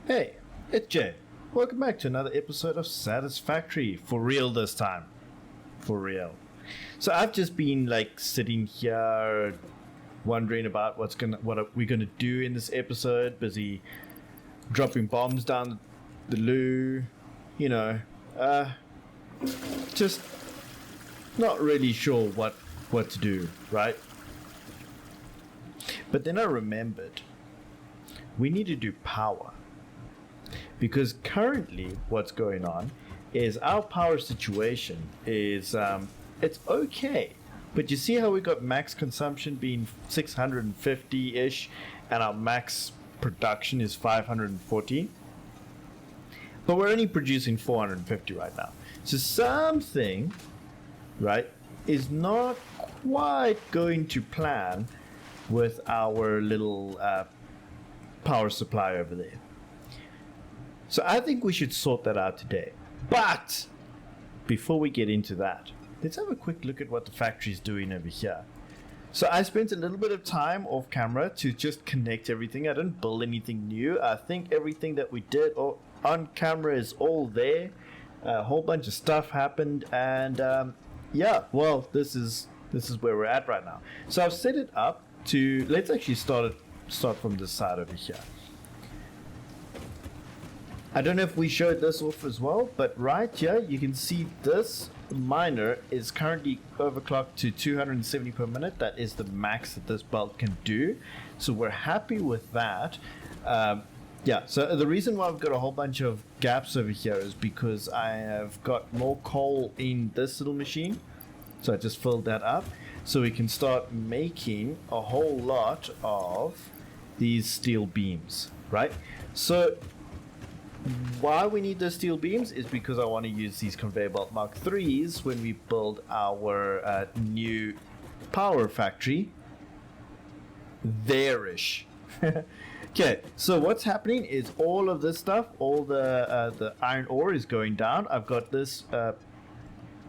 Hey, it's Jay. Welcome back to another episode of Satisfactory. For real this time. For real. So I've just been like sitting here wondering about what are we gonna do in this episode, busy dropping bombs down the loo, you know, just not really sure what to do, right? But then I remembered we need to do power. Because currently what's going on is our power situation is it's okay, but you see how we got max consumption being 650-ish and our max production is 540, but we're only producing 450 right now. So something, right, is not quite going to plan with our little power supply over there. So I think we should sort that out today. But before we get into that, let's have a quick look at what the factory is doing over here. So I spent a little bit of time off camera to just connect everything. I didn't build anything new. I think everything that we did on camera is all there. A whole bunch of stuff happened, and yeah, well, this is where we're at right now. So I've set it up to, let's actually start from this side over here. I don't know if we showed this off as well, but right here you can see this miner is currently overclocked to 270 per minute. That is the max that this belt can do. So we're happy with that. Yeah, so the reason why I've got a whole bunch of gaps over here is because I have got more coal in this little machine. So I just filled that up. So we can start making a whole lot of these steel beams, right? So why we need those steel beams is because I want to use these conveyor belt Mark IIIs when we build our new power factory there-ish. Okay, so what's happening is all of this stuff, all the iron ore is going down. I've got this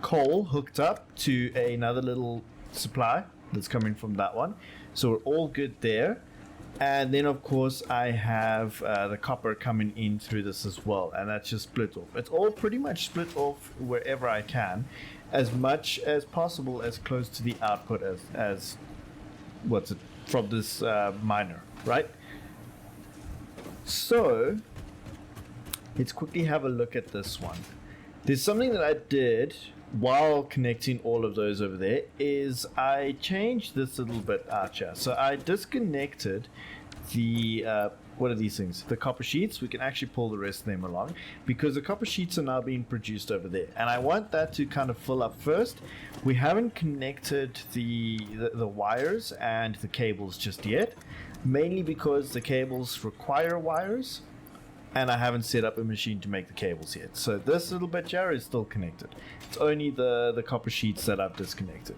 coal hooked up to another little supply that's coming from that one. So we're all good there. And then, of course, I have the copper coming in through this as well, and that's just split off. It's all pretty much split off wherever I can, as much as possible, as close to the output as what's it from this miner, right? So let's quickly have a look at this one. There's something that I did while connecting all of those over there is I changed this a little bit out here. So I disconnected the what are these things? The copper sheets. We can actually pull the rest of them along because the copper sheets are now being produced over there, and I want that to kind of fill up first. We haven't connected the wires and the cables just yet, mainly because the cables require wires. And I haven't set up a machine to make the cables yet. So this little bit here is still connected. It's only the copper sheets that I've disconnected.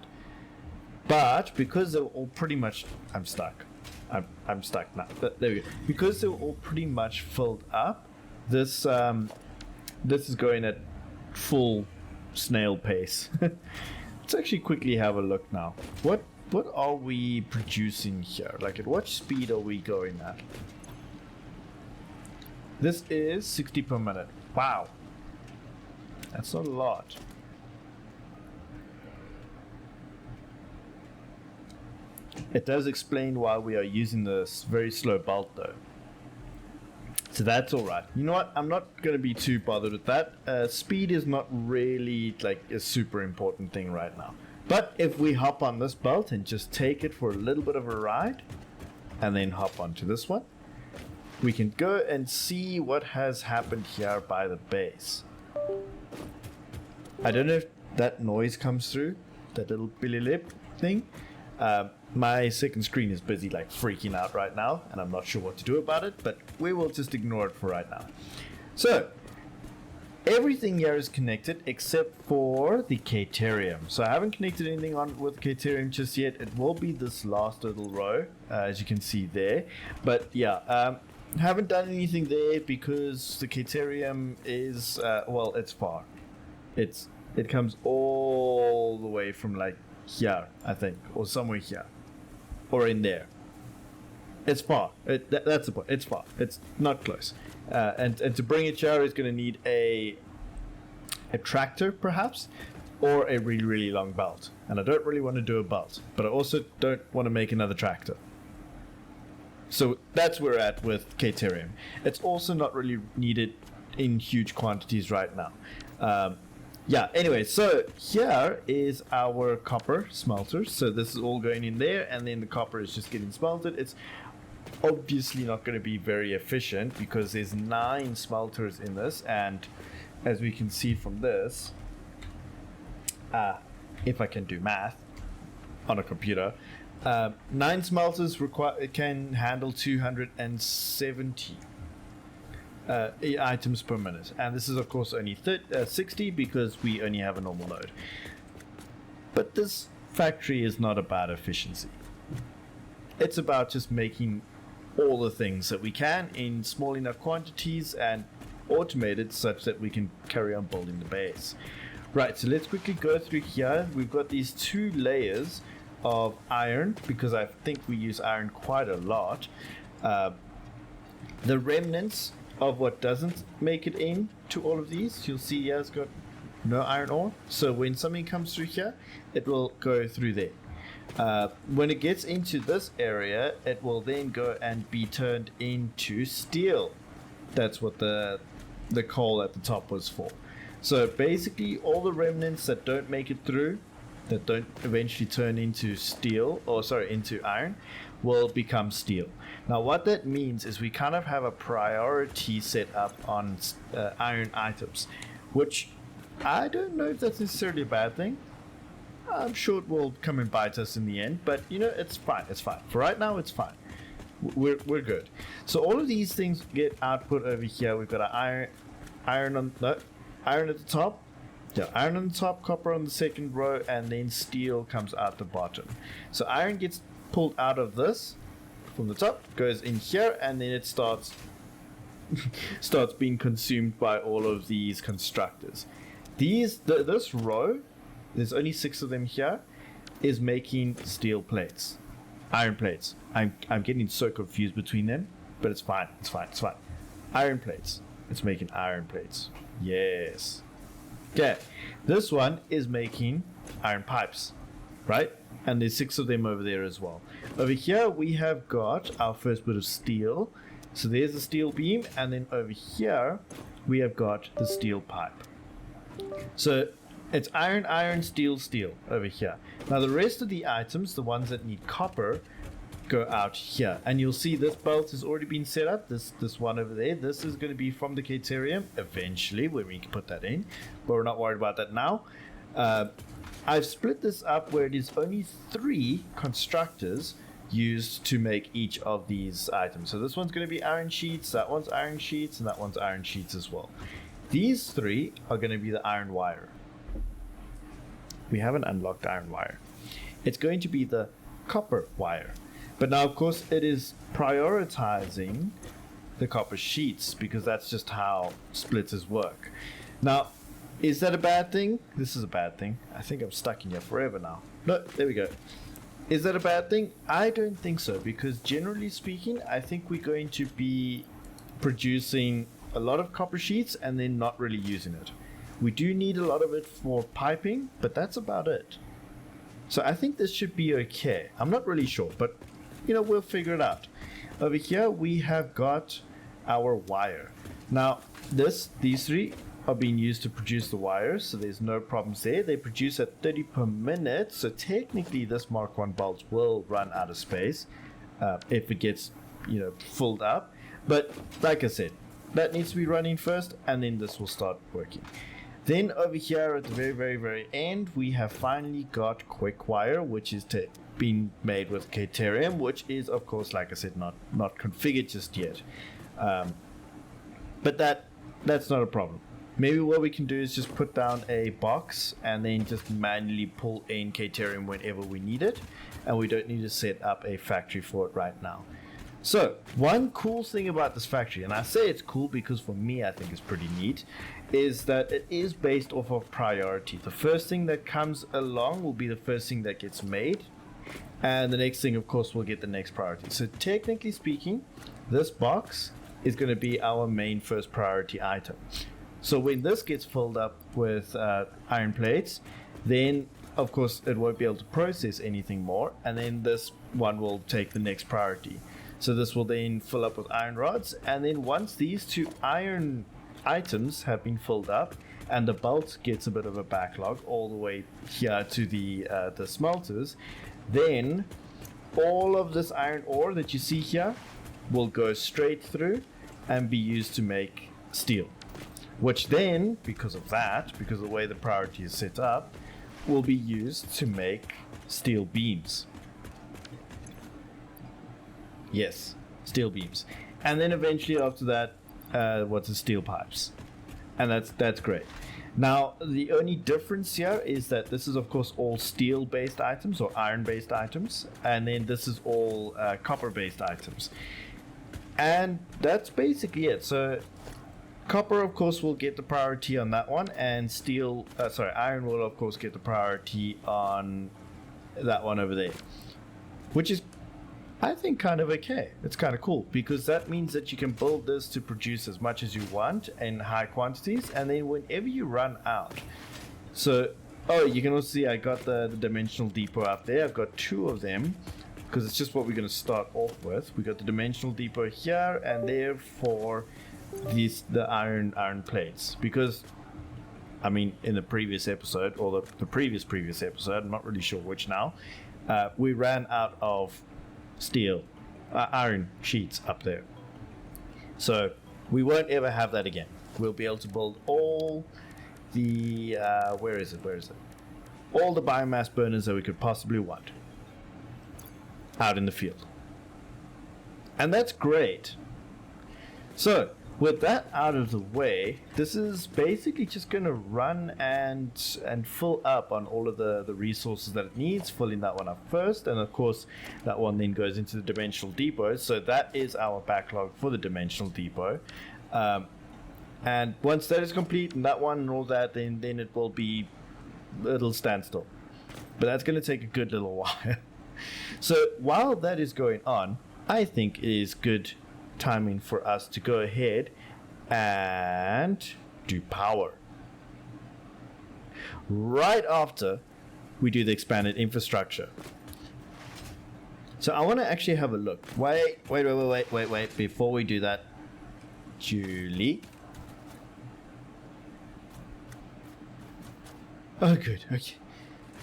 But because they're all pretty much... I'm stuck. I'm stuck now. But there we go. Because they're all pretty much filled up, this is going at full snail pace. Let's actually quickly have a look now. What are we producing here? Like, at what speed are we going at? This is 60 per minute. Wow. That's not a lot. It does explain why we are using this very slow belt though. So that's alright. You know what? I'm not going to be too bothered with that. Speed is not really like a super important thing right now. But if we hop on this belt and just take it for a little bit of a ride, and then hop onto this one, we can go and see what has happened here by the base. I don't know if that noise comes through, that little billy lip thing. My second screen is busy like freaking out right now, and I'm not sure what to do about it, but we will just ignore it for right now. So, everything here is connected except for the Caterium. So I haven't connected anything on with Caterium just yet. It will be this last little row, as you can see there. But yeah, haven't done anything there because the Caterium is, well, it's far. It comes all the way from like here, I think, or somewhere here, or in there. It's far. That's the point. It's far. It's not close. And to bring it here is going to need a tractor perhaps, or a really, really long belt. And I don't really want to do a belt, but I also don't want to make another tractor. So that's where we're at with Caterium. It's also not really needed in huge quantities right now. Yeah, anyway, so here is our copper smelter. So this is all going in there, and then the copper is just getting smelted. It's obviously not going to be very efficient because there's 9 smelters in this, and as we can see from this, if I can do math on a computer, 9 smelters can handle 270 items per minute, and this is of course only 60 because we only have a normal load. But this factory is not about efficiency. It's about just making all the things that we can in small enough quantities and automated such that we can carry on building the base. Right, so let's quickly go through here. We've got these 2 layers of iron because I think we use iron quite a lot. The remnants of what doesn't make it in to all of these, you'll see here it's got no iron ore. So when something comes through here, it will go through there. When it gets into this area, it will then go and be turned into steel. That's what the coal at the top was for. So basically all the remnants that don't make it through, that don't eventually turn into steel, or sorry, into iron, will become steel. Now what that means is we kind of have a priority set up on iron items, which I don't know if that's necessarily a bad thing. I'm sure it will come and bite us in the end, but you know, it's fine. It's fine. For right now, it's fine. We're good. So all of these things get output over here. We've got an iron at the top. Yeah, iron on the top, copper on the second row, and then steel comes out the bottom. So iron gets pulled out of this from the top, goes in here, and then it starts being consumed by all of these constructors. This row, there's only 6 of them here, is making steel plates, iron plates. I'm getting so confused between them, but it's fine. It's fine. Iron plates. It's making iron plates. Yes. Okay. This one is making iron pipes, right? And there's 6 of them over there as well. Over here we have got our first bit of steel. So there's the steel beam, and then over here we have got the steel pipe. So it's iron, steel over here. Now the rest of the items, the ones that need copper, go out here, and you'll see this belt has already been set up. This one over there, this is going to be from the Caterium eventually when we can put that in, but we're not worried about that now. I've split this up where it is only 3 constructors used to make each of these items. So this one's going to be iron sheets, that one's iron sheets, and that one's iron sheets as well. These 3 are going to be the iron wire. We haven't unlocked iron wire. It's going to be the copper wire. But now, of course, it is prioritizing the copper sheets because that's just how splitters work. Now, is that a bad thing? This is a bad thing. I think I'm stuck in here forever now. No, there we go. Is that a bad thing? I don't think so, because generally speaking, I think we're going to be producing a lot of copper sheets and then not really using it. We do need a lot of it for piping, but that's about it. So I think this should be okay. I'm not really sure, but you know, we'll figure it out. Over here we have got our wire. Now these 3 are being used to produce the wires, so there's no problems there. They produce at 30 per minute, so technically this Mark 1 bolt will run out of space if it gets, you know, filled up. But like I said, that needs to be running first, and then this will start working. Then over here at the very end, we have finally got quick wire, which is being made with Caterium, which is of course, like I said, not configured just yet. But that's not a problem. Maybe what we can do is just put down a box and then just manually pull in Caterium whenever we need it, and we don't need to set up a factory for it right now. So one cool thing about this factory, and I say it's cool because for me I think it's pretty neat, is that it is based off of priority. The first thing that comes along will be the first thing that gets made, and the next thing of course will get the next priority. So technically speaking, this box is going to be our main first priority item. So when this gets filled up with iron plates, then of course it won't be able to process anything more, and then this one will take the next priority. So this will then fill up with iron rods, and then once these two iron items have been filled up and the belt gets a bit of a backlog all the way here to the smelters, then all of this iron ore that you see here will go straight through and be used to make steel, which then, because of the way the priority is set up, will be used to make steel beams. Yes, steel beams. And then eventually after that, steel pipes. And that's great. Now, the only difference here is that this is, of course, all steel-based items or iron-based items, and then this is all copper-based items. And that's basically it. So, copper, of course, will get the priority on that one, and iron will, of course, get the priority on that one over there, which is, I think, kind of okay. It's kind of cool, because that means that you can build this to produce as much as you want in high quantities, and then whenever you run out. So, you can also see I got the dimensional depot up there. I've got two of them, because it's just what we're going to start off with. We got the dimensional depot here and there for the iron plates, because I mean, in the previous episode, or the previous episode, I'm not really sure which now, we ran out of steel iron sheets up there, so we won't ever have that again. We'll be able to build all the where is it all the biomass burners that we could possibly want out in the field, and that's great. So with that out of the way, this is basically just going to run and fill up on all of the resources that it needs, filling that one up first, and of course that one then goes into the dimensional depot. So that is our backlog for the dimensional depot, and once that is complete and that one and all that, then it'll stand still, but that's going to take a good little while. So while that is going on, I think it is good timing for us to go ahead and do power right after we do the expanded infrastructure. So I want to actually have a look. Wait, before we do that, Julie. Oh good, okay.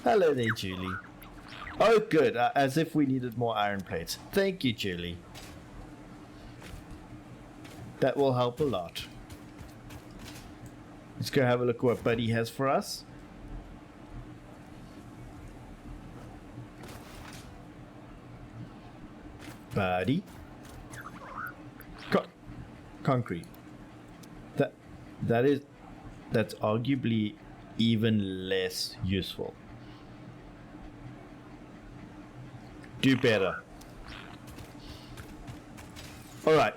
Hello there, Julie. Oh good, as if we needed more iron plates. Thank you, Julie. That will help a lot. Let's go have a look at what Buddy has for us. Buddy. Concrete. That's arguably even less useful. Do better. Alright.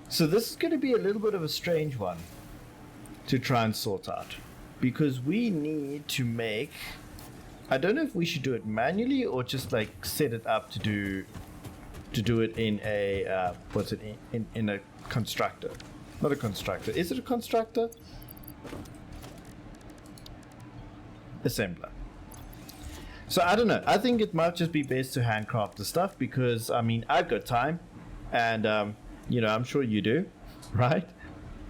So this is going to be a little bit of a strange one to try and sort out, because we need to make, I don't know if we should do it manually or just like set it up to do it in a in a constructor. Not a constructor. Is it a constructor? Assembler. So I don't know. I think it might just be best to handcraft the stuff, because I mean, I've got time, and I'm sure you do, right?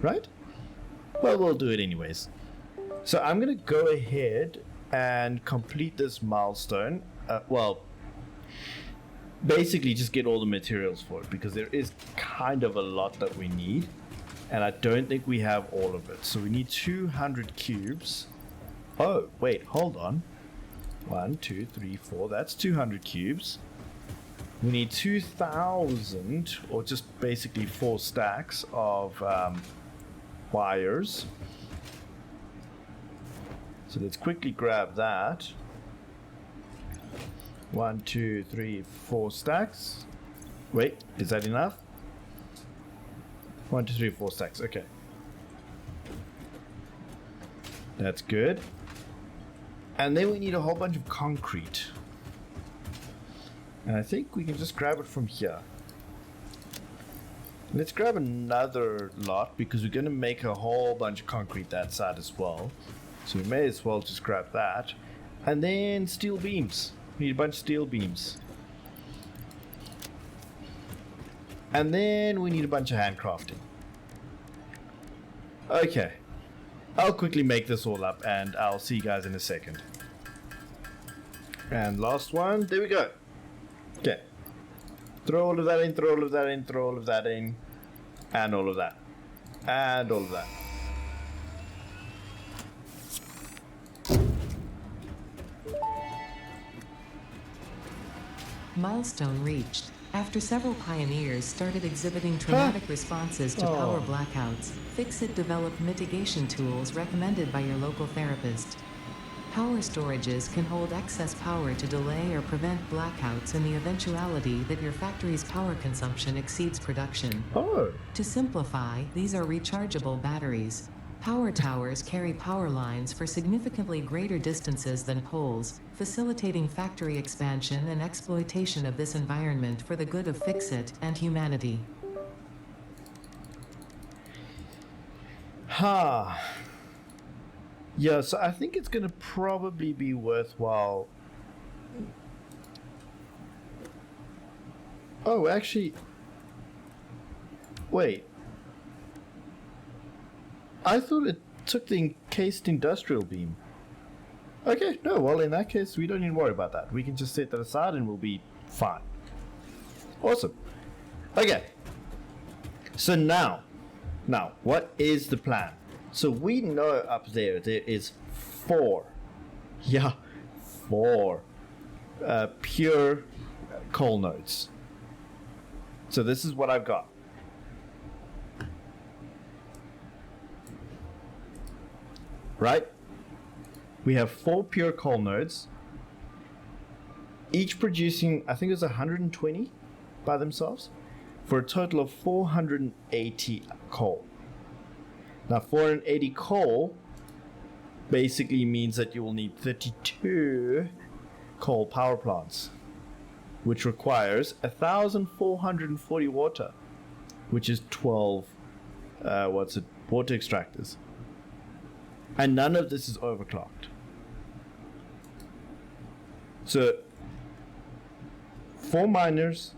Right? Well, we'll do it anyways. So I'm going to go ahead and complete this milestone. Basically just get all the materials for it, because there is kind of a lot that we need, and I don't think we have all of it. So we need 200 cubes. Oh, wait, hold on. 1, 2, 3, 4. That's 200 cubes. We need 2,000, or just basically 4 stacks of wires. So let's quickly grab that. 1, 2, 3, 4 stacks. Wait, is that enough? 1, 2, 3, 4 stacks. Okay. That's good. And then we need a whole bunch of concrete. And I think we can just grab it from here. Let's grab another lot because we're going to make a whole bunch of concrete that side as well. So we may as well just grab that. And then steel beams. We need a bunch of steel beams. And then we need a bunch of handcrafting. Okay. I'll quickly make this all up and I'll see you guys in a second. And last one. There we go. Okay. Throw all of that in, throw all of that in, throw all of that in. And all of that. And all of that. Milestone reached. After several pioneers started exhibiting traumatic responses to power blackouts, Fixit developed mitigation tools recommended by your local therapist. Power storages can hold excess power to delay or prevent blackouts in the eventuality that your factory's power consumption exceeds production. To simplify, these are rechargeable batteries. Power towers carry power lines for significantly greater distances than poles, facilitating factory expansion and exploitation of this environment for the good of Fixit and humanity. Yeah, so I think it's going to probably be worthwhile. Oh, actually, wait. I thought it took the encased industrial beam. Okay, no, well, in that case, we don't need to worry about that. We can just set that aside and we'll be fine. Awesome. Okay. So now, what is the plan? So we know up there is 4 pure coal nodes. So this is what I've got. Right? We have 4 pure coal nodes, each producing, I think it's 120 by themselves, for a total of 480 coal. Now 480 coal basically means that you will need 32 coal power plants, which requires 1,440 water, which is 12 water extractors. And none of this is overclocked. So 4 miners,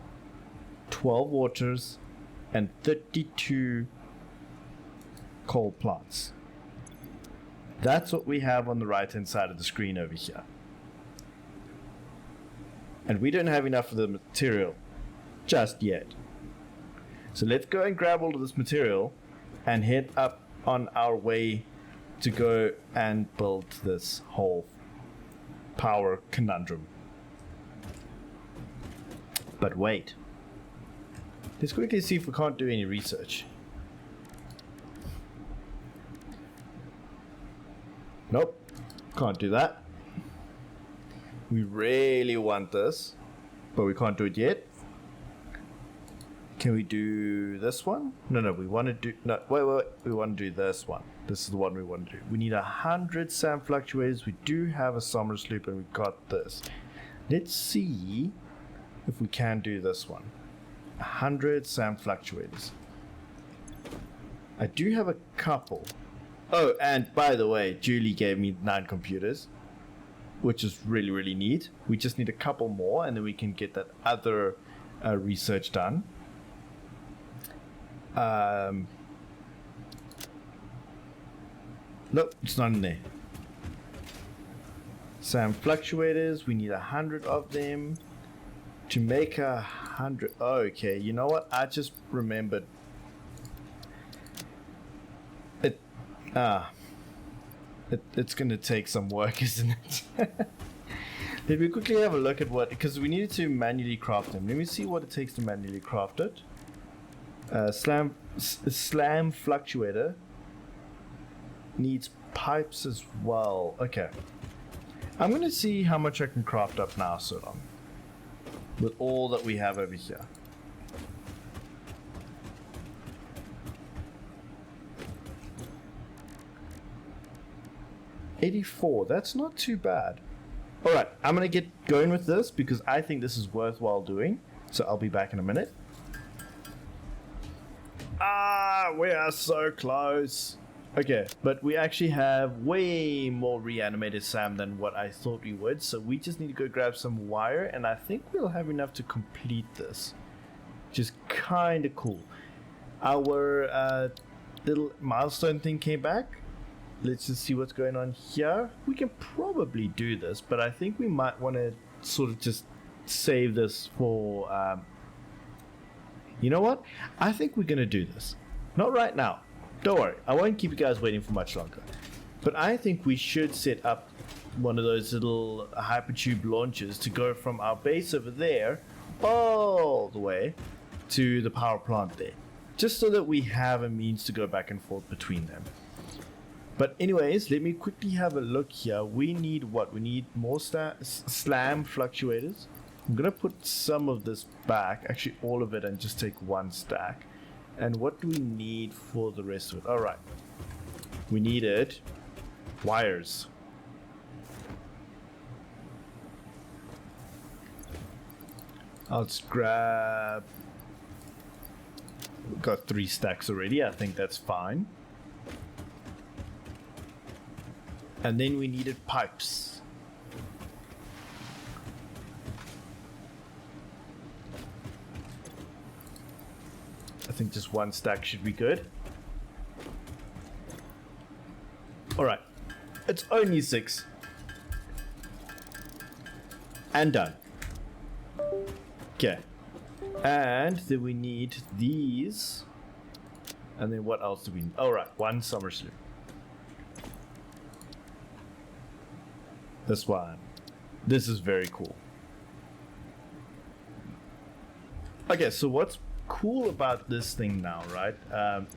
12 waters, and 32 coal plants. That's what we have on the right hand side of the screen over here. And we don't have enough of the material just yet. So let's go and grab all of this material and head up on our way to go and build this whole power conundrum. But wait. Let's quickly see if we can't do any research. Nope, can't do that. We really want this, but we can't do it yet. Can we do this one? No, we want to do, no, wait, we want to do this one. This is the one we want to do. We need 100 sand fluctuators. We do have a summer sloop and we've got this. Let's see if we can do this one. 100 sand fluctuators. I do have a couple. Oh, and by the way, Julie gave me 9 computers, which is really, really neat. We just need a couple more and then we can get that other research done. Nope, it's not in there. Sand fluctuators, we need 100 of them to make 100. Oh, okay, you know what? I just remembered. It's gonna take some work, isn't it? Let me quickly have a look at what, because we needed to manually craft them. Let me see what it takes to manually craft it. Slam fluctuator needs pipes as well. Okay, I'm gonna see how much I can craft up now, so long, with all that we have over here. $84, that's not too bad. Alright, I'm gonna get going with this because I think this is worthwhile doing. So I'll be back in a minute. We are so close. Okay, but we actually have way more reanimated Sam than what I thought we would, so we just need to go grab some wire, and I think we'll have enough to complete this. Which is kind of cool. Our little milestone thing came back. Let's just see what's going on here. We can probably do this, but I think we might want to sort of just save this for... you know what? I think we're going to do this. Not right now. Don't worry, I won't keep you guys waiting for much longer. But I think we should set up one of those little hypertube launchers to go from our base over there all the way to the power plant there. Just so that we have a means to go back and forth between them. But anyways, let me quickly have a look here. We need what? We need more slam fluctuators. I'm going to put some of this back, actually all of it, and just take one stack. And what do we need for the rest of it? Alright. We needed wires. I'll just grab... We've got 3 stacks already. I think that's fine. And then we needed pipes. I think just 1 stack should be good. Alright. It's only 6. And done. Okay. And then we need these. And then what else do we need? Alright, 1 summer sloop. This one. This is very cool. Okay, so what's cool about this thing now, right?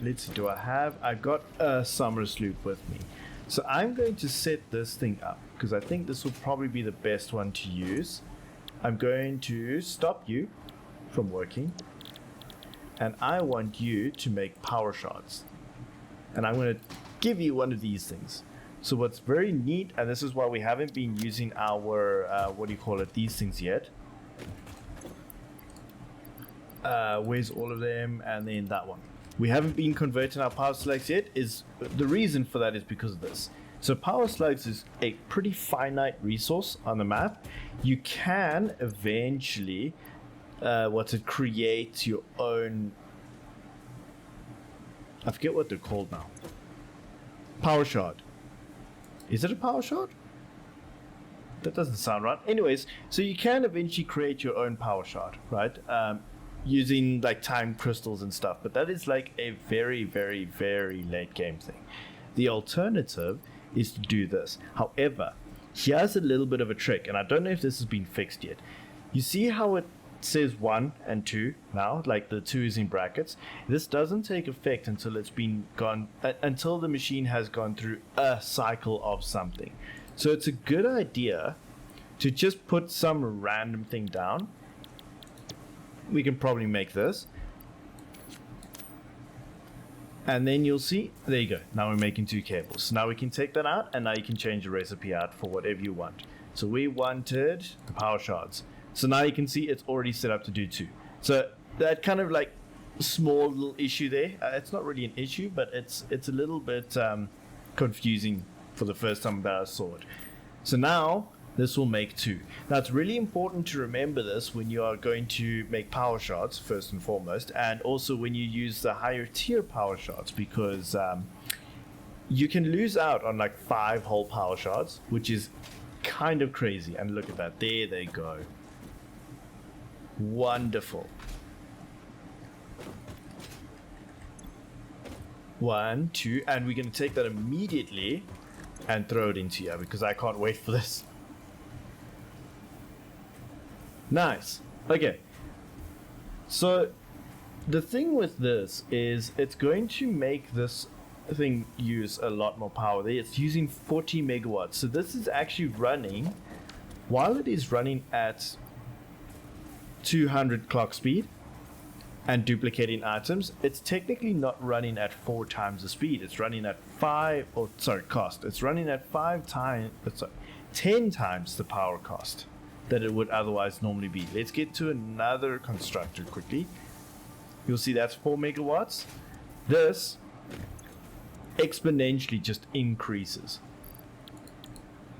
Let's see, I've got a summer sloop with me. So I'm going to set this thing up because I think this will probably be the best one to use. I'm going to stop you from working and I want you to make power shots. And I'm going to give you one of these things. So what's very neat, and this is why we haven't been using our, these things yet. Where's all of them? And then that one. We haven't been converting our power slugs yet. The reason for that is because of this. So power slugs is a pretty finite resource on the map. You can eventually, create your own... I forget what they're called now. Power shard. Is it a power shard? That doesn't sound right. Anyways, so you can eventually create your own power shard, right? Using like time crystals and stuff, but that is like a very, very, very late game thing. The alternative is to do this. However, here's a little bit of a trick, and I don't know if this has been fixed yet. You see how it says 1 and 2 now, like the 2 is in brackets. This doesn't take effect until it's been gone, until the machine has gone through a cycle of something. So it's a good idea to just put some random thing down. We can probably make this. And then you'll see, there you go. Now we're making 2 cables. So now we can take that out, and now you can change the recipe out for whatever you want. So we wanted the power shards. So now you can see it's already set up to do 2. So that kind of like small little issue there. It's not really an issue, but it's a little bit confusing for the first time that I saw it. So now this will make 2. Now it's really important to remember this when you are going to make power shards first and foremost, and also when you use the higher tier power shards, because you can lose out on like 5 whole power shards, which is kind of crazy. And look at that, there they go. Wonderful. 1, 2, and we're going to take that immediately and throw it into here because I can't wait for this. Nice. Okay. So the thing with this is it's going to make this thing use a lot more power. It's using 40 megawatts. So this is actually running, while it is running at 200 clock speed and duplicating items, it's technically not running at 4 times the speed. It's running at cost. It's running at 10 times the power cost that it would otherwise normally be. Let's get to another constructor quickly. You'll see that's 4 megawatts. this exponentially just increases,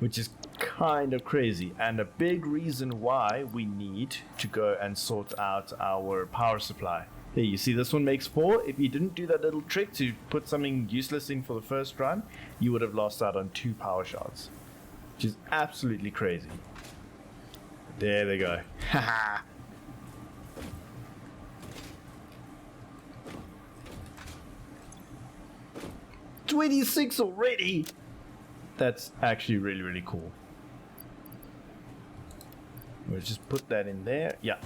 which is kind of crazy, and a big reason why we need to go and sort out our power supply. There, you see this one makes 4. If you didn't do that little trick to put something useless in for the first run, you would have lost out on 2 power shards, which is absolutely crazy. There they go. Haha. 26 already. That's actually really, really cool. We'll just put that in there. Yeah.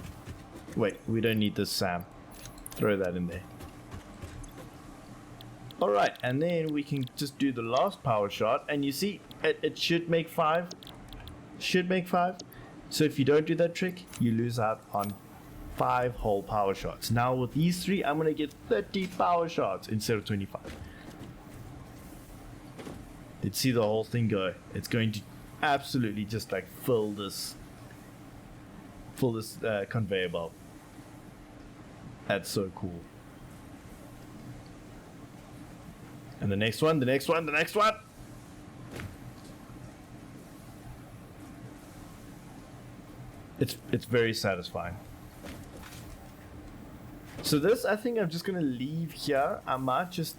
Wait, we don't need this, Sam. Throw that in there. Alright, and then we can just do the last power shot. And you see, it should make 5. Should make 5. So if you don't do that trick, you lose out on 5 whole power shots. Now with these 3, I'm going to get 30 power shots instead of 25. Let's see the whole thing go. It's going to absolutely just like fill this conveyor belt. That's so cool. And the next one, the next one, the next one. It's very satisfying. So this, I think I'm just gonna leave here. I might just,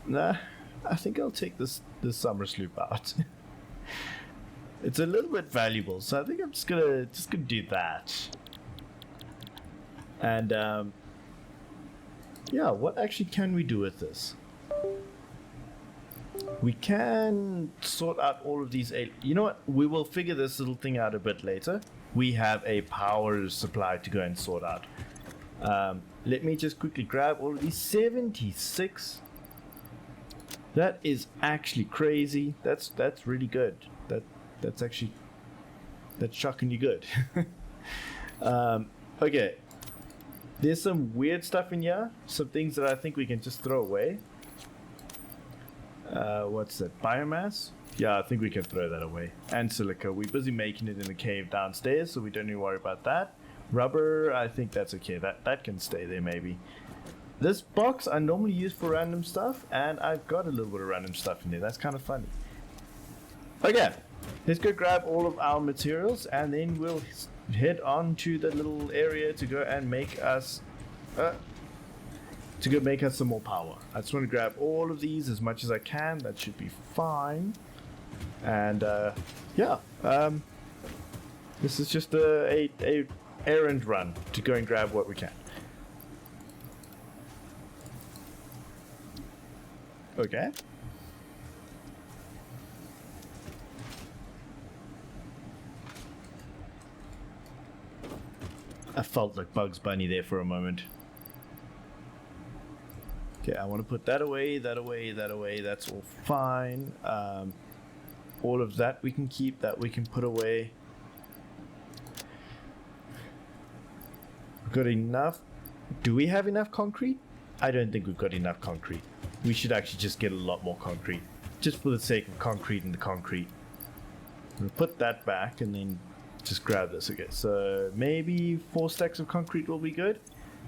nah, I think I'll take this summer sloop out. It's a little bit valuable, so I think I'm just gonna do that. And yeah, what actually can we do with this? We can sort out all of these. You know what? We will figure this little thing out a bit later. We have a power supply to go and sort out. Let me just quickly grab all of these. 76. That is actually crazy. That's really good. That's shockingly good. Okay. There's some weird stuff in here. Some things that I think we can just throw away. What's that? Biomass? Yeah, I think we can throw that away. And silica. We're busy making it in the cave downstairs, so we don't need to worry about that. Rubber, I think that's okay. That can stay there maybe. This box I normally use for random stuff, and I've got a little bit of random stuff in there. That's kind of funny. Okay, let's go grab all of our materials, and then we'll head on to the little area to go and make us some more power. I just want to grab all of these as much as I can. That should be fine. And yeah, this is just a errand run to go and grab what we can. Okay. I felt like Bugs Bunny there for a moment. Okay, I want to put that away, that away, that away. That's all fine. All of that we can keep, that we can put away. We've got enough. Do we have enough concrete? I don't think we've got enough concrete. We should actually just get a lot more concrete. Just for the sake of concrete and the concrete. We'll put that back and then just grab this again. So maybe 4 stacks of concrete will be good.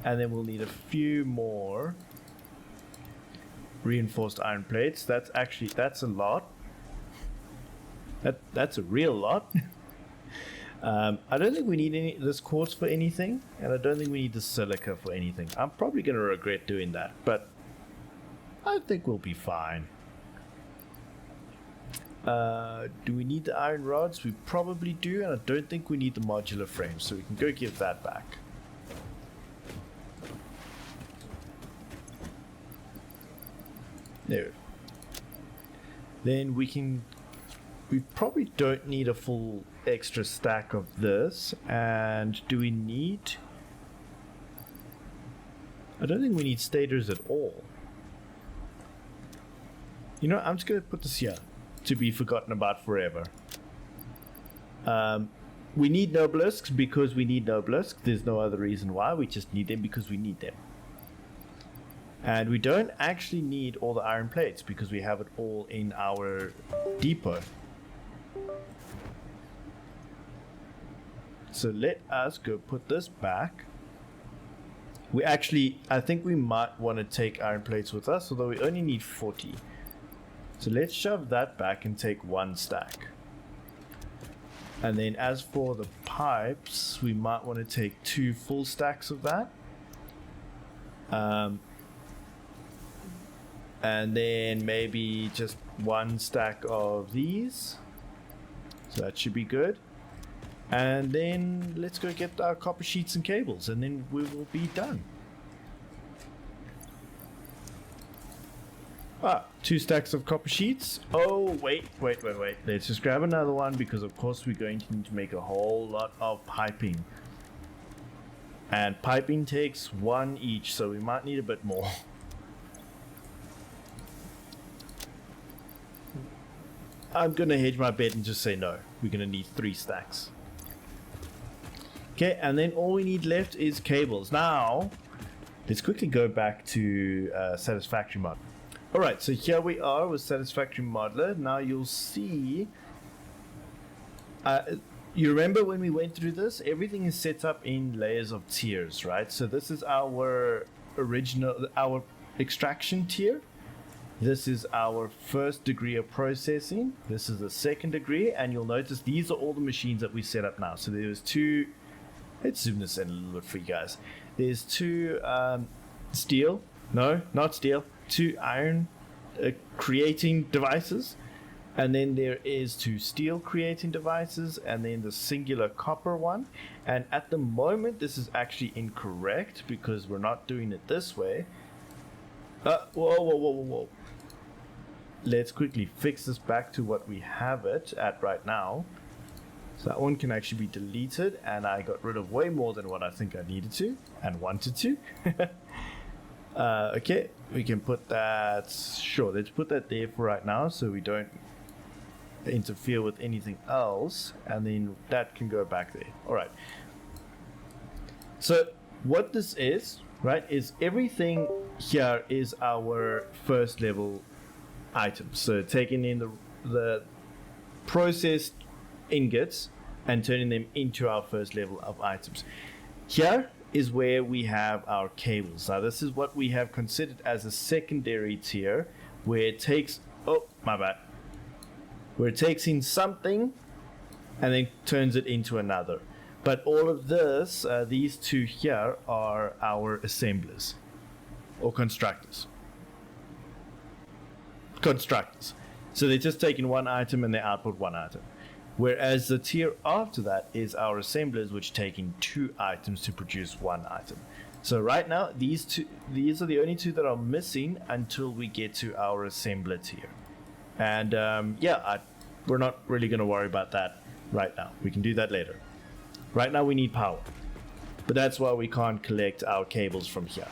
And then we'll need a few more reinforced iron plates. That's a lot. That's a real lot. I don't think we need this quartz for anything, and I don't think we need the silica for anything. I'm probably going to regret doing that, but I think we'll be fine. Do we need the iron rods? We probably do, and I don't think we need the modular frame, so we can go give that back. There. Then we probably don't need a full extra stack of this. And do we need... I don't think we need stators at all. You know, I'm just going to put this here to be forgotten about forever. We need no obelisks because we need no obelisks. There's no other reason why. We just need them because we need them. And we don't actually need all the iron plates because we have it all in our depot. So let us go put this back. We actually, I think we might want to take iron plates with us, although we only need 40. So let's shove that back and take 1 stack. And then as for the pipes, we might want to take 2 full stacks of that. And then maybe just 1 stack of these. So that should be good. And then let's go get our copper sheets and cables, and then we will be done. 2 stacks of copper sheets. Oh, wait. Let's just grab another one, because of course we're going to need to make a whole lot of piping. And piping takes 1 each, so we might need a bit more. I'm gonna hedge my bet and just say no. We're gonna need 3 stacks. Okay, and then all we need left is cables. Now, let's quickly go back to Satisfactory mod. Alright, so here we are with Satisfactory Modeler. Now you'll see... you remember when we went through this? Everything is set up in layers of tiers, right? So this is our our extraction tier. This is our first degree of processing. This is the second degree, and you'll notice these are all the machines that we set up now. So there's 2, let's zoom this in a little bit for you guys. There's 2 steel, no, not steel, 2 iron creating devices. And then there is 2 steel creating devices, and then the singular copper one. And at the moment, this is actually incorrect because we're not doing it this way. Whoa. Let's quickly fix this back to what we have it at right now. So that one can actually be deleted, and I got rid of way more than what I think I needed to and wanted to. Okay, we can put that, sure, let's put that there for right now so we don't interfere with anything else, and then that can go back there. All right. So what this is, right, is everything here is our first level items. So taking in the processed ingots and turning them into our first level of items. Here is where we have our cables. Now this is what we have considered as a secondary tier, where it takes, oh my bad, where it takes in something and then turns it into another. But all of this, these 2 here are our assemblers or constructors. So they're just taking 1 item and they output 1 item. Whereas the tier after that is our assemblers, which take in 2 items to produce 1 item. So right now, these are the only 2 that are missing until we get to our assembler tier. And we're not really going to worry about that right now. We can do that later. Right now we need power. But that's why we can't collect our cables from here.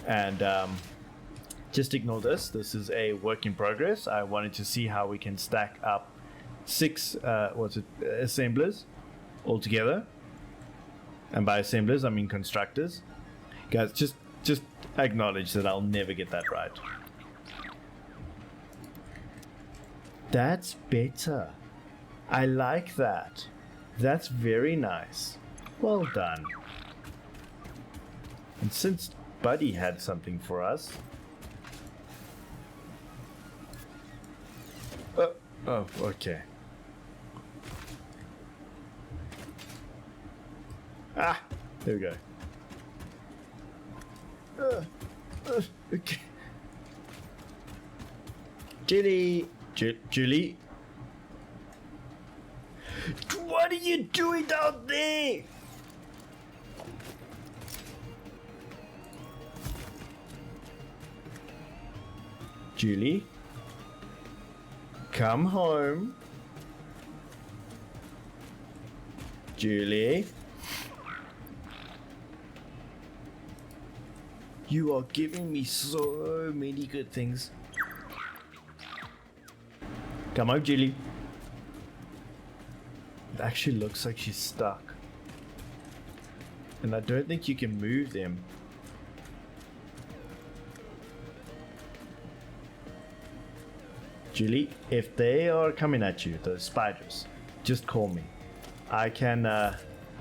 And just ignore this. This is a work in progress. I wanted to see how we can stack up 6 assemblers all together. And by assemblers, I mean constructors. Guys, just acknowledge that I'll never get that right. That's better. I like that. That's very nice. Well done. And since Buddy had something for us... Oh, okay. Ah, there we go. Okay. Julie. What are you doing down there? Julie, come home. Julie, you are giving me so many good things. Come on, Julie. It actually looks like she's stuck. And I don't think you can move them. Julie, if they are coming at you, those spiders, just call me. I can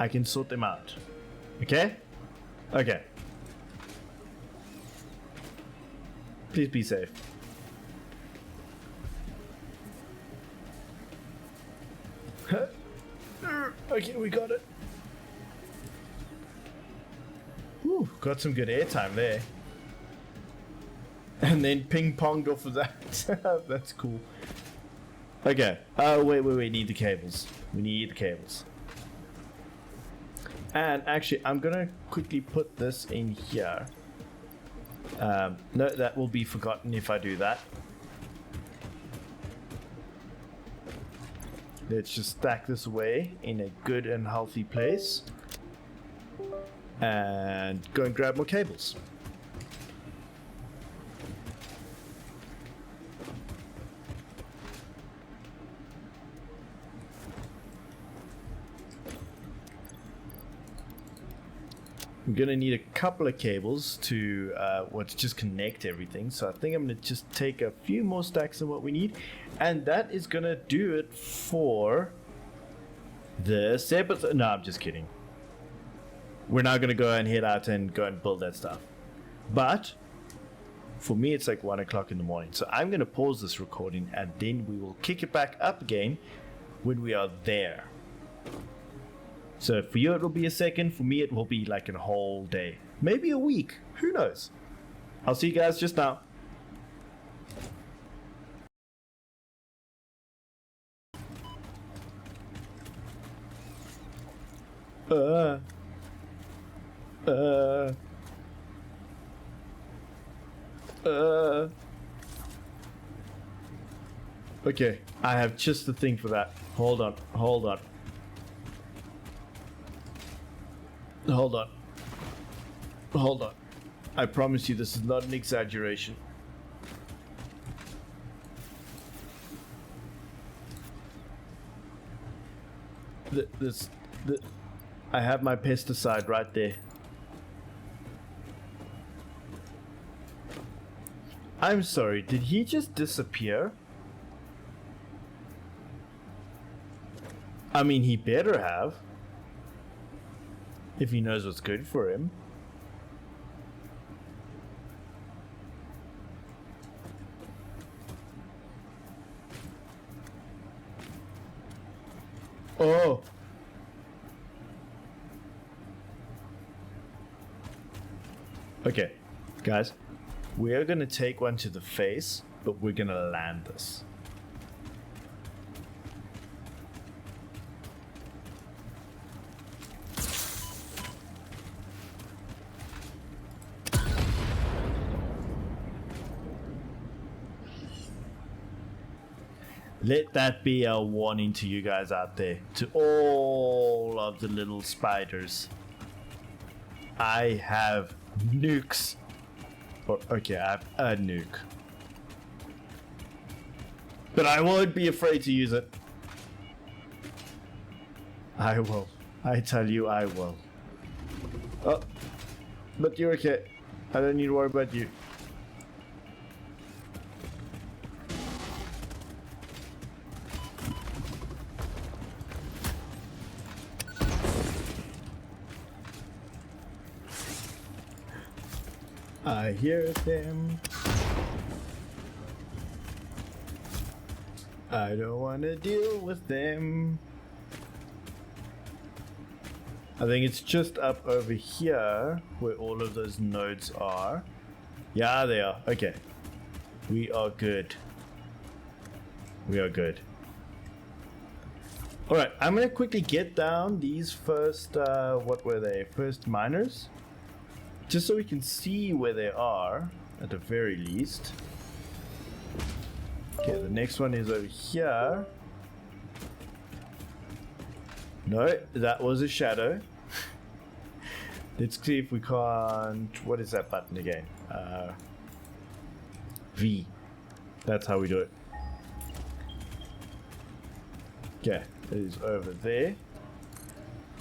I can sort them out. Okay? Okay. Please be safe. Okay, we got it. Whew, got some good airtime there. And then ping-ponged off of that. That's cool. Okay. Oh, wait. Need the cables. We need the cables. And actually, I'm gonna quickly put this in here. No, that will be forgotten if I do that. Let's just stack this away in a good and healthy place. And go and grab more cables. I'm gonna need a couple of cables to to just connect everything. So I think I'm gonna just take a few more stacks than what we need, and that is gonna do it for this episode. No, I'm just kidding. We're not gonna go and head out and go and build that stuff. But for me, it's like 1 o'clock in the morning. So I'm gonna pause this recording, and then we will kick it back up again when we are there. So for you, it'll be a second. For me, it will be like a whole day. Maybe a week. Who knows? I'll see you guys just now. Okay, I have just the thing for that. Hold on. I promise you this is not an exaggeration. I have my pesticide right there. I'm sorry, did he just disappear? I mean, he better have. If he knows what's good for him. Oh. Okay, guys. We're gonna take one to the face, but we're gonna land this. Let that be a warning to you guys out there, to all of the little spiders. I have nukes. Okay, I have a nuke. But I won't be afraid to use it. I will. I tell you, I will. Oh, but you're okay. I don't need to worry about you. I hear them. I don't want to deal with them. I think it's just up over here where all of those nodes are. Yeah, they are. Okay. We are good. We are good. Alright, I'm going to quickly get down these first, what were they? First miners. Just so we can see where they are, at the very least. Okay, the next one is over here. No, that was a shadow. Let's see if we can't... What is that button again? V. That's how we do it. Okay, it is over there.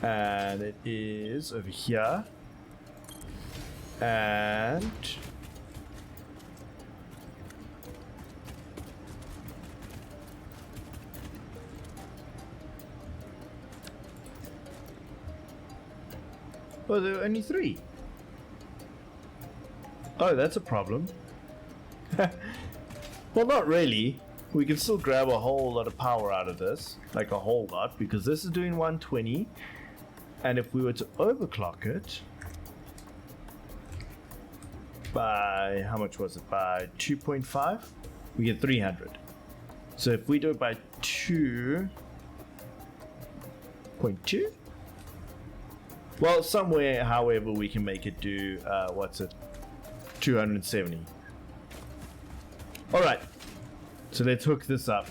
And it is over here. And Oh, there are only 3. Oh, that's a problem. Well, not really. We can still grab a whole lot of power out of this. Like a whole lot, because this is doing 120. And if we were to overclock it by, how much was it? By 2.5, we get 300. So if we do it by 2.2, well, somewhere, however, we can make it do, what's it? 270. All right. So let's hook this up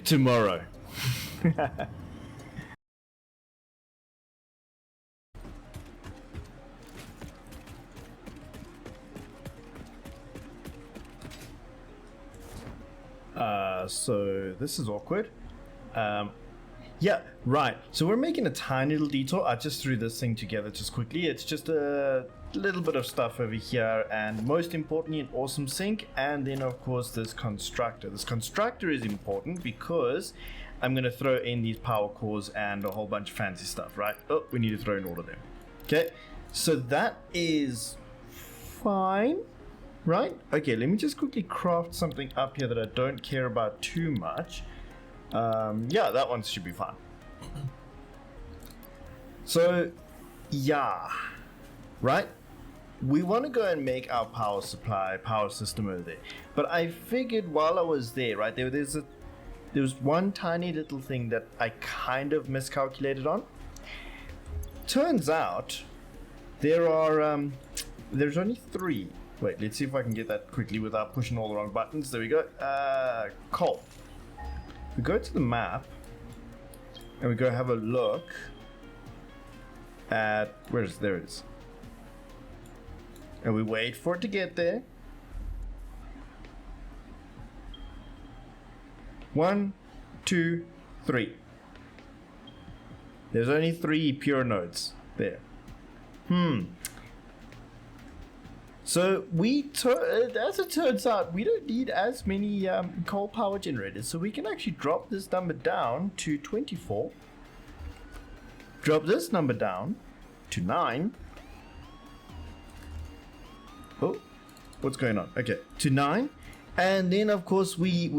tomorrow. So this is awkward. Yeah, right. So we're making a tiny little detour. I just threw this thing together just quickly. It's just a little bit of stuff over here, and most importantly, an awesome sink, and then of course this constructor. This constructor is important because I'm going to throw in these power cores and a whole bunch of fancy stuff, right? Oh, we need to throw in all of them. Okay, so that is fine. Right? Okay, let me just quickly craft something up here that I don't care about too much. Yeah, that one should be fine. So, yeah. Right? We want to go and make our power supply, power system over there. But I figured while I was there, right, there was one tiny little thing that I kind of miscalculated on. Turns out, there's only 3. Wait, let's see if I can get that quickly without pushing all the wrong buttons. There we go. Coal. We go to the map and we go have a look at there it is. And we wait for it to get there. 1, 2, 3. There's only 3 pure nodes there. So as it turns out, we don't need as many coal power generators, so we can actually drop this number down to 24. Drop this number down to 9. Oh, what's going on? Okay, to 9. And then of course we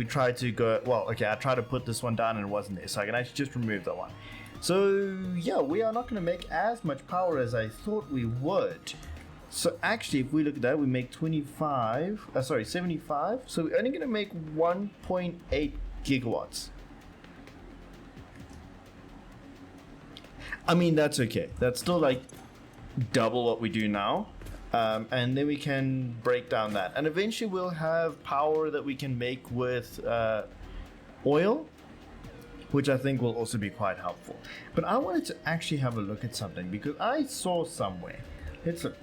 try to go, well, okay, I tried to put this one down and it wasn't there, so I can actually just remove that one. So yeah, we are not going to make as much power as I thought we would. So actually, if we look at that, we make 75, so we're only going to make 1.8 gigawatts. I mean, that's okay. That's still like double what we do now. And then we can break down that. And eventually we'll have power that we can make with oil, which I think will also be quite helpful. But I wanted to actually have a look at something because I saw somewhere. It's a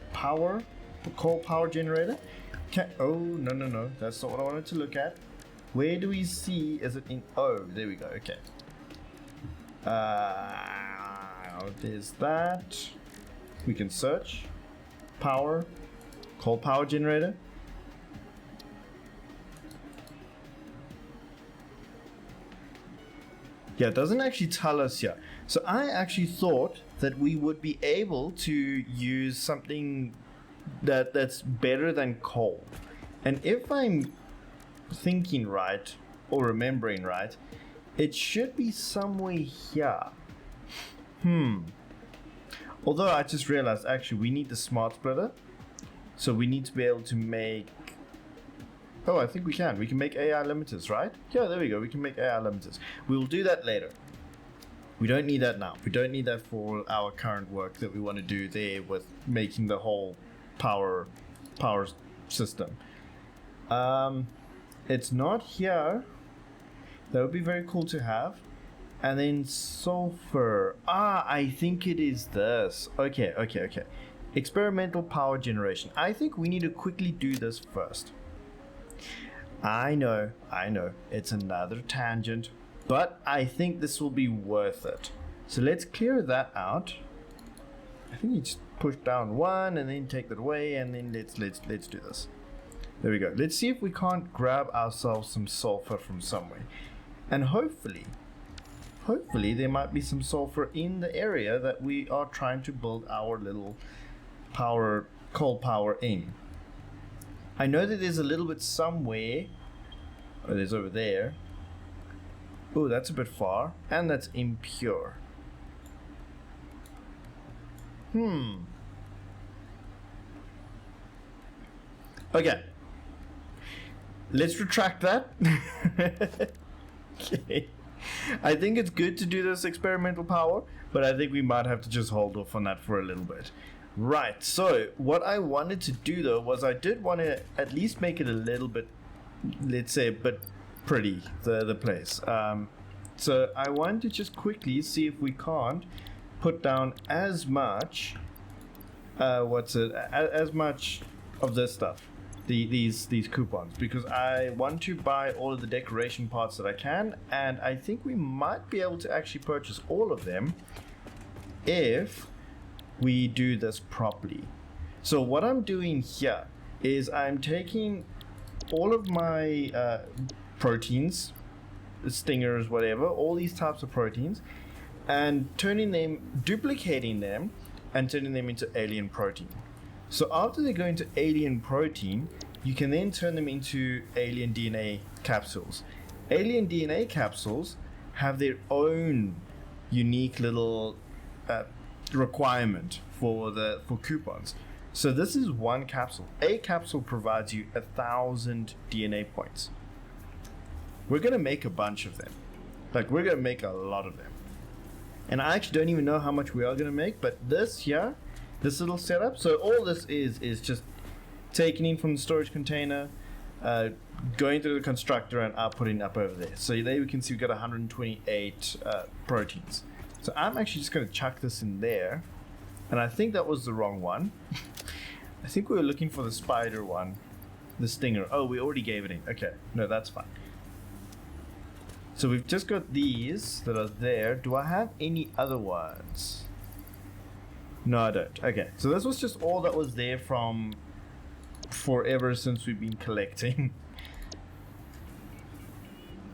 coal power generator. Oh, no. That's not what I wanted to look at. Where do we see, is it in, oh, there we go, okay. There's that. We can search. Power, coal power generator. Yeah, it doesn't actually tell us here. So I actually thought that we would be able to use something that's better than coal. And if I'm thinking right, or remembering right, it should be somewhere here. Although I just realized actually we need the smart splitter. So we need to be able to make... Oh, I think we can. We can make AI limiters, right? Yeah, there we go. We can make AI limiters. We will do that later. We don't need that now. We don't need that for our current work that we want to do there with making the whole power system. It's not here. That would be very cool to have. And then sulfur. I think it is this. Okay. Experimental power generation. I think we need to quickly do this first. I know. It's another tangent. But I think this will be worth it. So let's clear that out. I think you just push down 1 and then take that away, and then let's do this. There we go. Let's see if we can't grab ourselves some sulfur from somewhere. And hopefully hopefully there might be some sulfur in the area that we are trying to build our little coal power in. I know that there's a little bit somewhere. Oh, there's over there. Oh, that's a bit far, and that's impure. Okay. Let's retract that. Okay. I think it's good to do this experimental power, but I think we might have to just hold off on that for a little bit. Right, so what I wanted to do though was I did want to at least make it a little bit, let's say a bit pretty, the place. So I wanted to just quickly see if we can't put down as much, as much of this stuff. These coupons, because I want to buy all of the decoration parts that I can, and I think we might be able to actually purchase all of them if we do this properly. So what I'm doing here is I'm taking all of my proteins, stingers, whatever, all these types of proteins, and duplicating them and turning them into alien protein. So after they go into alien protein, you can then turn them into alien DNA capsules. Alien DNA capsules have their own unique little requirement for coupons. So this is one capsule. A capsule provides you 1,000 DNA points. We're gonna make a bunch of them. Like, we're gonna make a lot of them. And I actually don't even know how much we are gonna make, but this here, this little setup, so all this is just taking in from the storage container, going through the constructor and outputting up over there. So there we can see we've got 128 proteins. So I'm actually just going to chuck this in there, and I think that was the wrong one. I think we were looking for the spider one, the stinger. Oh, we already gave it in. Okay, no, that's fine. So we've just got these that are there. Do I have any other ones? No, I don't. Okay, so this was just all that was there from forever since we've been collecting.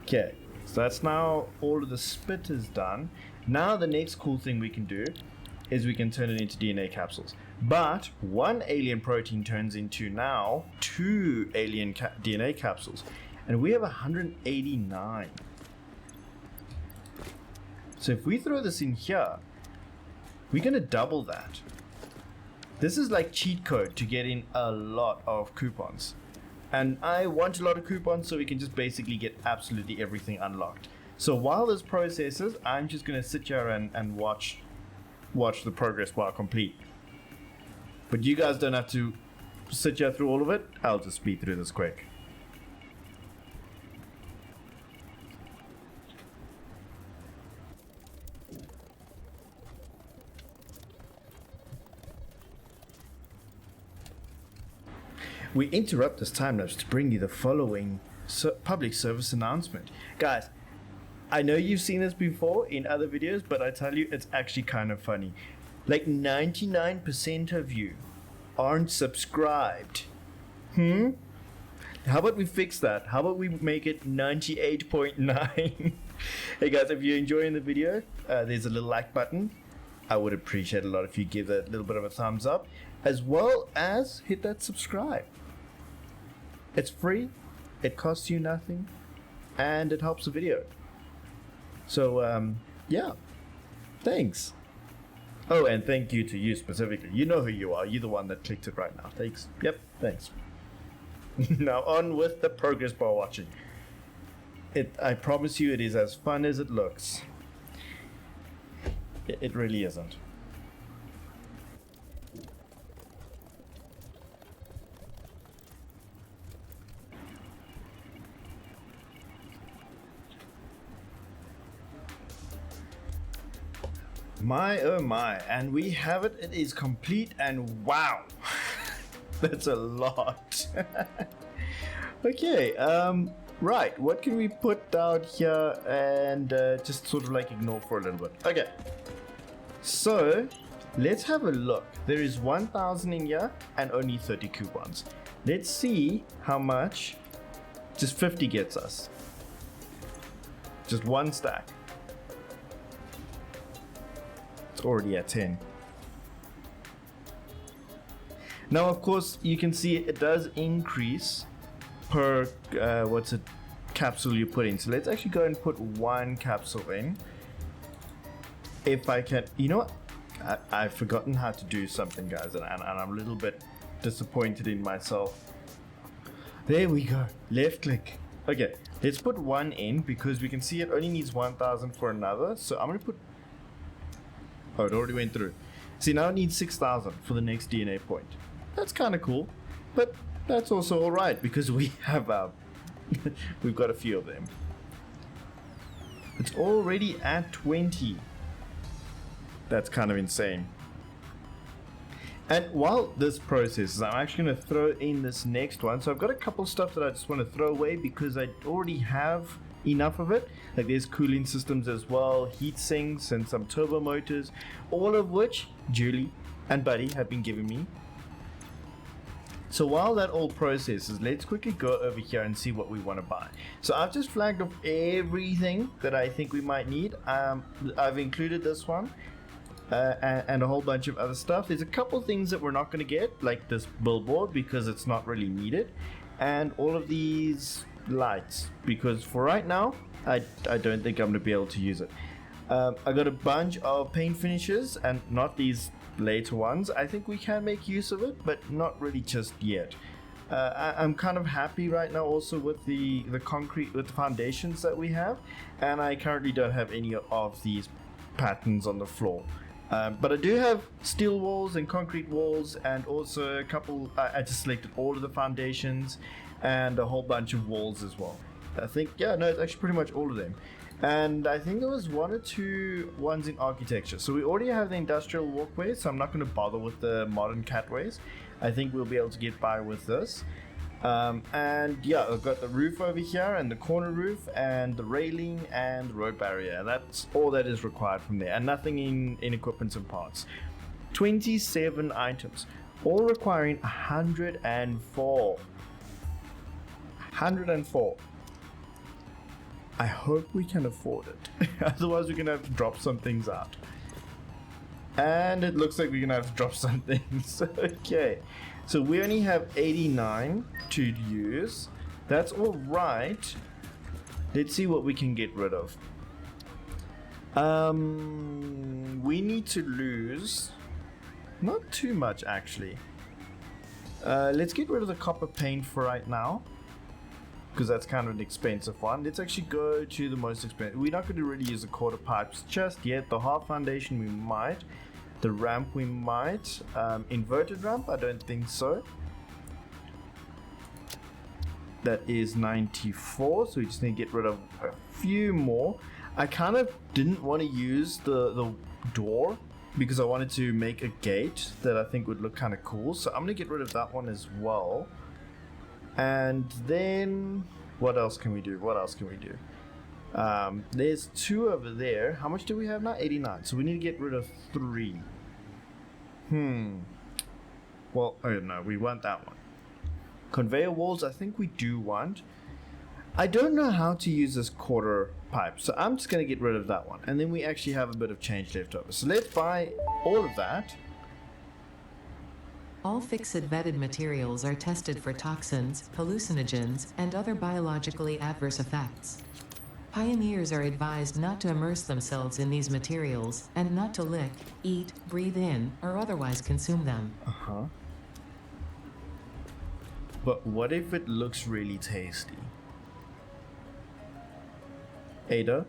Okay, so that's now all of the spit is done. Now the next cool thing we can do is we can turn it into DNA capsules. But one alien protein turns into now 2 alien DNA capsules. And we have 189. So if we throw this in here, we're going to double that. This is like cheat code to get in a lot of coupons. And I want a lot of coupons so we can just basically get absolutely everything unlocked. So while this processes, I'm just going to sit here and watch the progress bar complete. But you guys don't have to sit here through all of it. I'll just speed through this quick. We interrupt this time lapse to bring you the following public service announcement. Guys, I know you've seen this before in other videos, but I tell you, it's actually kind of funny. Like 99% of you aren't subscribed. How about we fix that? How about we make it 98.9? Hey guys, if you're enjoying the video, there's a little like button. I would appreciate a lot if you give that a little bit of a thumbs up, as well as hit that subscribe. It's free, it costs you nothing, and it helps the video. So, yeah, thanks. Oh, and thank you to you specifically. You know who you are. You're the one that clicked it right now. Thanks. Yep, thanks. Now on with the progress bar watching. I promise you it is as fun as it looks. It really isn't. My oh my, and we have it. It is complete, and wow, that's a lot. Okay, right, what can we put down here and just sort of like ignore for a little bit? Okay, so let's have a look. There is 1,000 in here and only 30 coupons. Let's see how much just 50 gets us. Just one stack. already at 10. Now, of course, you can see it does increase per capsule you put in. So let's actually go and put one capsule in. If I can, you know what? I've forgotten how to do something, guys, and I'm a little bit disappointed in myself. There we go. Left click. Okay, let's put one in because we can see it only needs 1,000 for another. So I'm gonna put. Oh, it already went through. See, now it needs 6,000 for the next DNA point. That's kind of cool, but that's also all right because we have we've got a few of them. It's already at 20. That's kind of insane. And while this processes, I'm actually going to throw in this next one. So I've got a couple stuff that I just want to throw away because I already have enough of it. Like there's cooling systems as well, heat sinks and some turbo motors, all of which Julie and Buddy have been giving me. So while that all processes, let's quickly go over here and see what we want to buy. So I've just flagged off everything that I think we might need. I've included this one. And a whole bunch of other stuff. There's a couple things that we're not going to get, like this billboard because it's not really needed, and all of these lights because for right now I don't think I'm going to be able to use it. I got a bunch of paint finishes and not these later ones. I think we can make use of it, but not really just yet. I'm kind of happy right now also with the concrete, with the foundations that we have, and I currently don't have any of these patterns on the floor. But I do have steel walls and concrete walls, and also a couple. I just selected all of the foundations and a whole bunch of walls as well. I think, yeah, no, it's actually pretty much all of them. And I think there was one or two ones in architecture. So we already have the industrial walkways, so I'm not going to bother with the modern catways. I think we'll be able to get by with this. And yeah, I've got the roof over here and the corner roof and the railing and the road barrier. That's all that is required from there, and nothing in equipment and parts. 27 items, all requiring 104. 104. I hope we can afford it. Otherwise we're gonna have to drop some things out. And it looks like we're gonna have to drop some things. Okay. So we only have 89 to use. That's all right. Let's see what we can get rid of. We need to lose not too much actually. Let's get rid of the copper paint for right now, because that's kind of an expensive one. Let's actually go to the most expensive. We're not going to really use the quarter pipes just yet. The half foundation we might. The ramp we might. Inverted ramp, I don't think so. That is 94, so we just need to get rid of a few more. I kind of didn't want to use the door because I wanted to make a gate that I think would look kind of cool. So I'm going to get rid of that one as well. And then what else can we do? There's 2 over there. How much do we have now? 89. So we need to get rid of 3. Well, oh no, we want that one. Conveyor walls, I think we do want. I don't know how to use this quarter pipe, so I'm just going to get rid of that one. And then we actually have a bit of change left over. So let's buy all of that. All fixed vetted materials are tested for toxins, hallucinogens, and other biologically adverse effects. Pioneers are advised not to immerse themselves in these materials, and not to lick, eat, breathe in, or otherwise consume them. But what if it looks really tasty? Ada?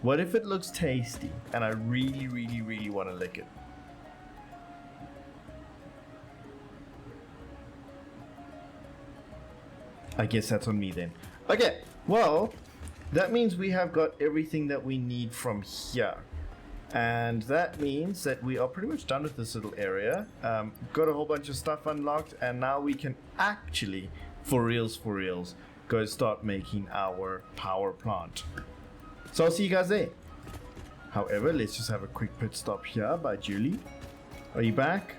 What if it looks tasty, and I really, really, really want to lick it? I guess that's on me then. Okay, well, that means we have got everything that we need from here. And that means that we are pretty much done with this little area. Got a whole bunch of stuff unlocked, and now we can actually, for reals, go start making our power plant. So I'll see you guys there. However, let's just have a quick pit stop here by Julie. Are you back?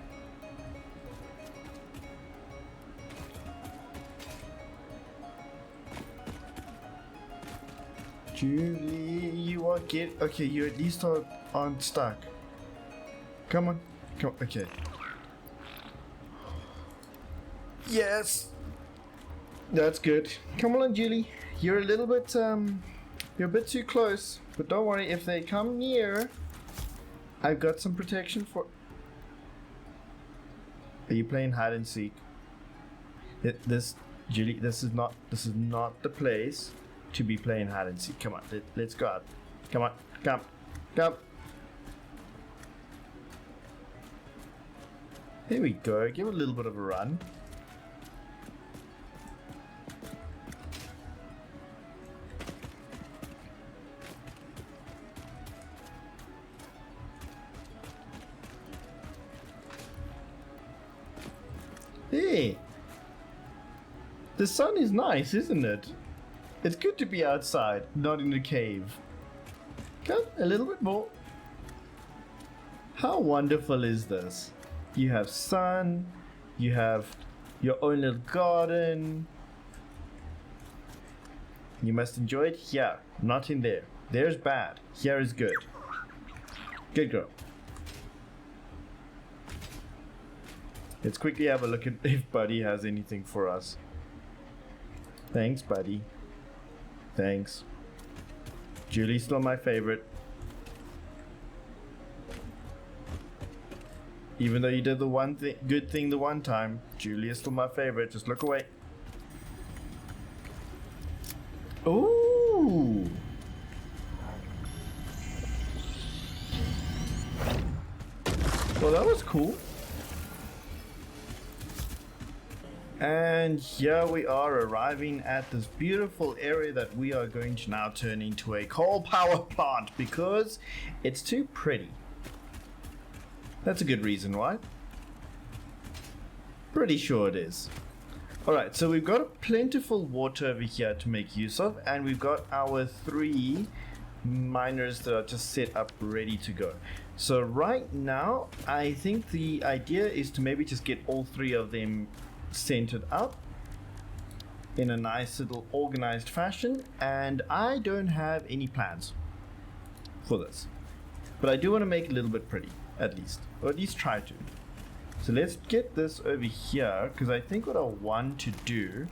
Julie, you what? Okay, you at least aren't stuck. Come on. Okay. Yes! That's good. Come on, Julie. You're a little bit, you're a bit too close. But don't worry, if they come near, I've got some protection for... Are you playing hide and seek? Julie, this is not the place to be playing hide and seek. Come on, let's go out. Come on, come. There we go. Give it a little bit of a run. Hey, the sun is nice, isn't it? It's good to be outside, not in a cave. Come, a little bit more. How wonderful is this? You have sun, you have your own little garden. You must enjoy it here, not in there. There's bad, here is good. Good girl. Let's quickly have a look at if Buddy has anything for us. Thanks, Buddy. Thanks. Julie's still my favorite. Even though you did the one good thing the one time, Julie is still my favorite. Just look away. Ooh. Well, that was cool. And here we are arriving at this beautiful area that we are going to now turn into a coal power plant because it's too pretty. That's a good reason why. Pretty sure it is. Alright, so we've got plentiful water over here to make use of, and we've got our 3 miners that are just set up ready to go. So right now, I think the idea is to maybe just get all 3 of them centered up in a nice little organized fashion, and I don't have any plans for this, but I do want to make it a little bit pretty, at least, or at least try to. So let's get this over here, because I think what I want to do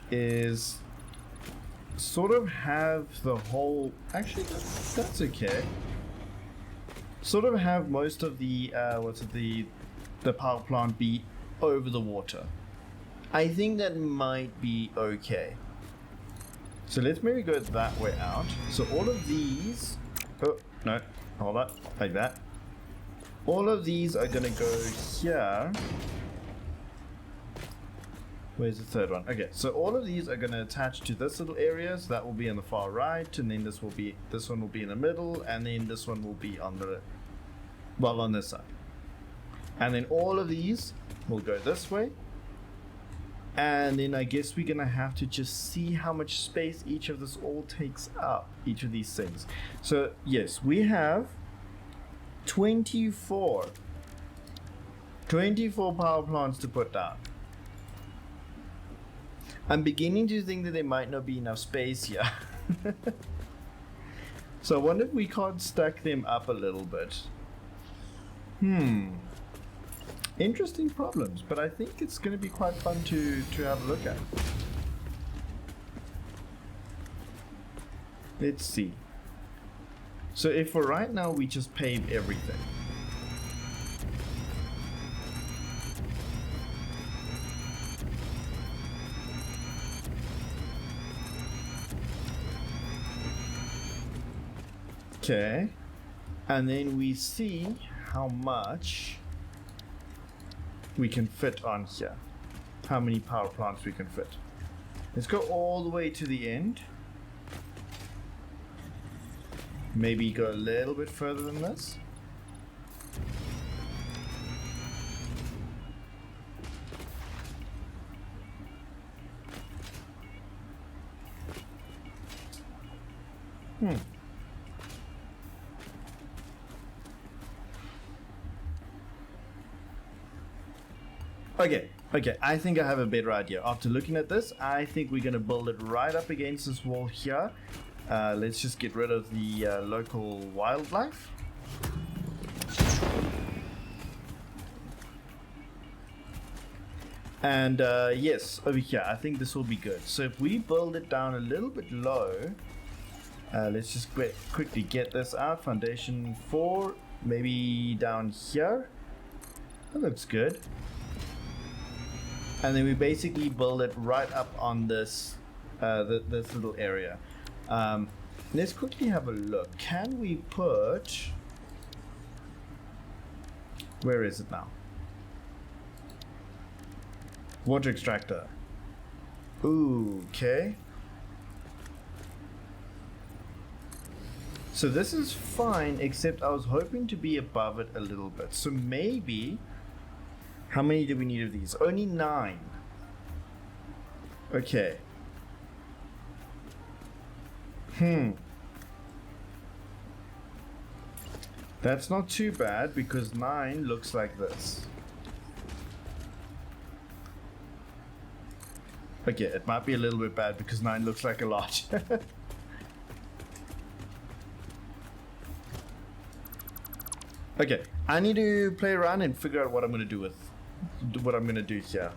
is sort of have the whole, actually that's okay, sort of have most of the the power plant be over the water. I think that might be okay. So let's maybe go that way out. So all of these, oh no, hold on, like that. All of these are gonna go here. Where's the third one? Okay, so all of these are gonna attach to this little area. So that will be on the far right, and then this one will be in the middle, and then this one will be on the, well, on this side. And then all of these will go this way, and then I guess we're gonna have to just see how much space each of this all takes up, each of these things. So yes, we have 24 power plants to put down. I'm beginning to think that there might not be enough space here. So I wonder if we can't stack them up a little bit. Interesting problems, but I think it's going to be quite fun to have a look at. Let's see. So if for right now we just pave everything. Okay. And then we see how much we can fit on here. How many power plants we can fit. Let's go all the way to the end. Maybe go a little bit further than this. Okay, I think I have a better idea. After looking at this, I think we're going to build it right up against this wall here, Let's just get rid of the local wildlife. And yes, over here, I think this will be good. So if we build it down a little bit low, let's just quickly get this out. Foundation 4, maybe down here. That looks good. And then we basically build it right up on this this little area. Let's quickly have a look. Can we put... Where is it now? Water extractor. Ooh, okay. So this is fine, except I was hoping to be above it a little bit. So maybe... How many do we need of these? Only 9. Okay. That's not too bad because 9 looks like this. Okay, it might be a little bit bad because 9 looks like a lot. Okay, I need to play around and figure out what I'm going to do with what I'm going to do here.